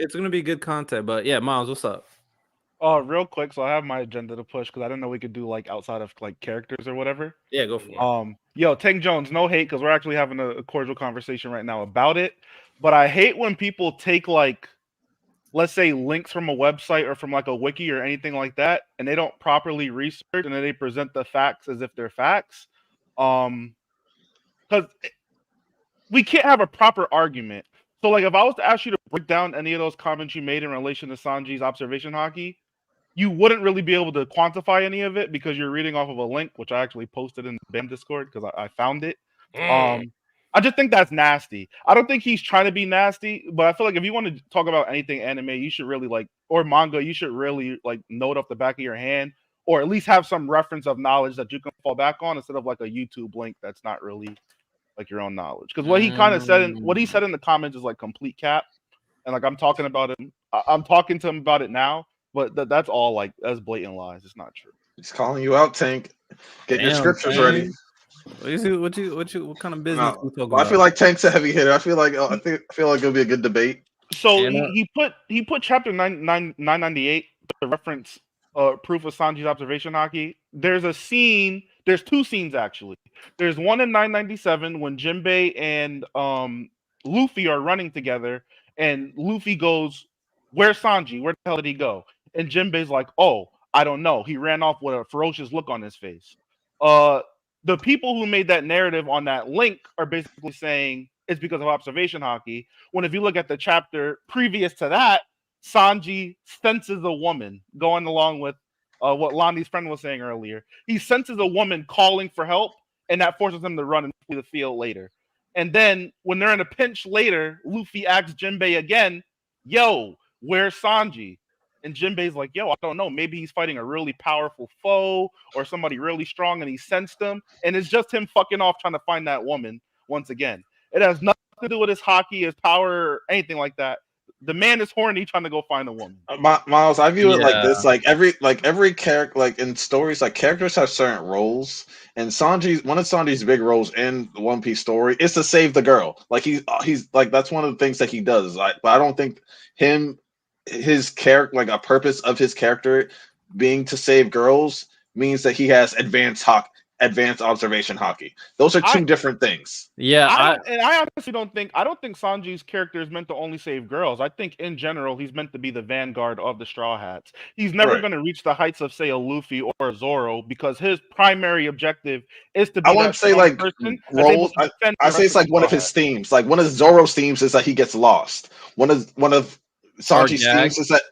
it's gonna be good content. But yeah, Miles, what's up? Real quick, so I have my agenda to push because I didn't know we could do like outside of like characters or whatever. Yeah, go for it. Yo, Tank Jones, no hate because we're actually having a cordial conversation right now about it. But I hate when people take like, let's say, links from a website or from like a wiki or anything like that, and they don't properly research and then they present the facts as if they're facts. Because we can't have a proper argument. So, like, if I was to ask you to break down any of those comments you made in relation to Sanji's observation hockey, you wouldn't really be able to quantify any of it because you're reading off of a link, which I actually posted in the BAM Discord because I found it. I just think that's nasty. I don't think he's trying to be nasty, but I feel like if you want to talk about anything anime, you should really like, or manga, you should really like know it off the back of your hand, or at least have some reference of knowledge that you can fall back on instead of like a YouTube link that's not really like your own knowledge. Because what he kind of said in what he said in the comments is like complete cap, and like I'm talking about him, I'm talking to him about it now. But that's all like that's blatant lies. It's not true. He's calling you out, Tank. Get your scriptures ready. What kind of business we talking I about? feel like Tank's a heavy hitter. I feel like it'll be a good debate. So he put chapter 998 to reference proof of Sanji's observation hockey. There's a scene. There's two scenes actually. There's one in 997 when Jinbei and Luffy are running together, and Luffy goes, "Where's Sanji? Where the hell did he go?" And Jinbei's like, "Oh, I don't know. He ran off with a ferocious look on his face." The people who made that narrative on that link are basically saying it's because of observation hockey. When if you look at the chapter previous to that, Sanji senses a woman going along with what Lonnie's friend was saying earlier. He senses a woman calling for help, and that forces him to run and flee the field later. And then when they're in a pinch later, Luffy asks Jinbei again, "Yo, where's Sanji?" And Jinbei's like, "Yo, I don't know. Maybe he's fighting a really powerful foe or somebody really strong, and he sensed him." And it's just him fucking off trying to find that woman once again. It has nothing to do with his hockey, his power, or anything like that. The man is horny trying to go find a woman. Miles, I view it like this: like every character, like in stories, like characters have certain roles, and one of Sanji's big roles in the One Piece story is to save the girl. Like he's like that's one of the things that he does. But I don't think his character, like a purpose of his character being to save girls, means that he has advanced observation hockey. Those are two different things. Yeah, I honestly don't think Sanji's character is meant to only save girls. I think in general he's meant to be the vanguard of the Straw Hats. He's never going to reach the heights of say a Luffy or a Zoro because his primary objective is to be. I wouldn't say like roles. I say it's like one of his themes. Like one of Zoro's themes is that he gets lost. One of Sanji's themes is that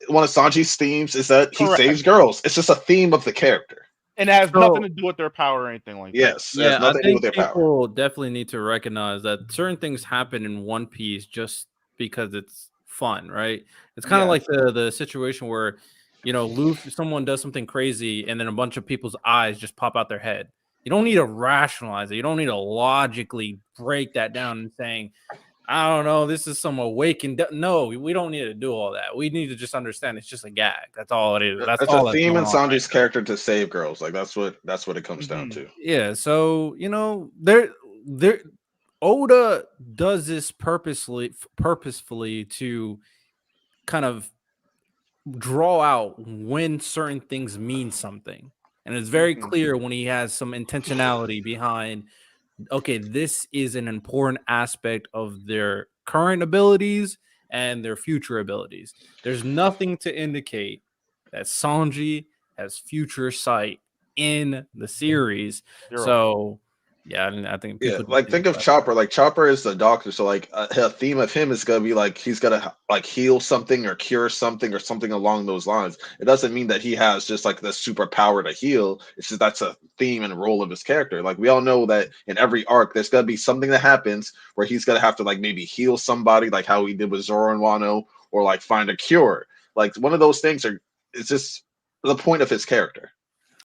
one of Sanji's themes is that he saves girls. It's just a theme of the character. And it has nothing to do with their power or anything like that. Yes, yeah, I think people definitely need to recognize that certain things happen in One Piece just because it's fun, right? It's kind of like the situation where, Luffy, someone does something crazy and then a bunch of people's eyes just pop out their head. You don't need to rationalize it. You don't need to logically break that down and saying, I don't know, this is some awakened. No, we don't need to do all that. We need to just understand it's just a gag. That's all it is. That's all a theme in Sanji's character to save girls. Like that's what it comes down to. Yeah. So there Oda does this purposefully to kind of draw out when certain things mean something, and it's very clear when he has some intentionality behind. Okay, this is an important aspect of their current abilities and their future abilities. There's nothing to indicate that Sanji has future sight in the series. So, I think think of Chopper. Like Chopper is the doctor, so like a theme of him is gonna be like he's gonna like heal something or cure something or something along those lines. It doesn't mean that he has just like the superpower to heal. It's just that's a theme and role of his character. Like we all know that in every arc, there's gonna be something that happens where he's gonna have to like maybe heal somebody, like how he did with Zoro and Wano, or like find a cure. Like one of those things it's just the point of his character.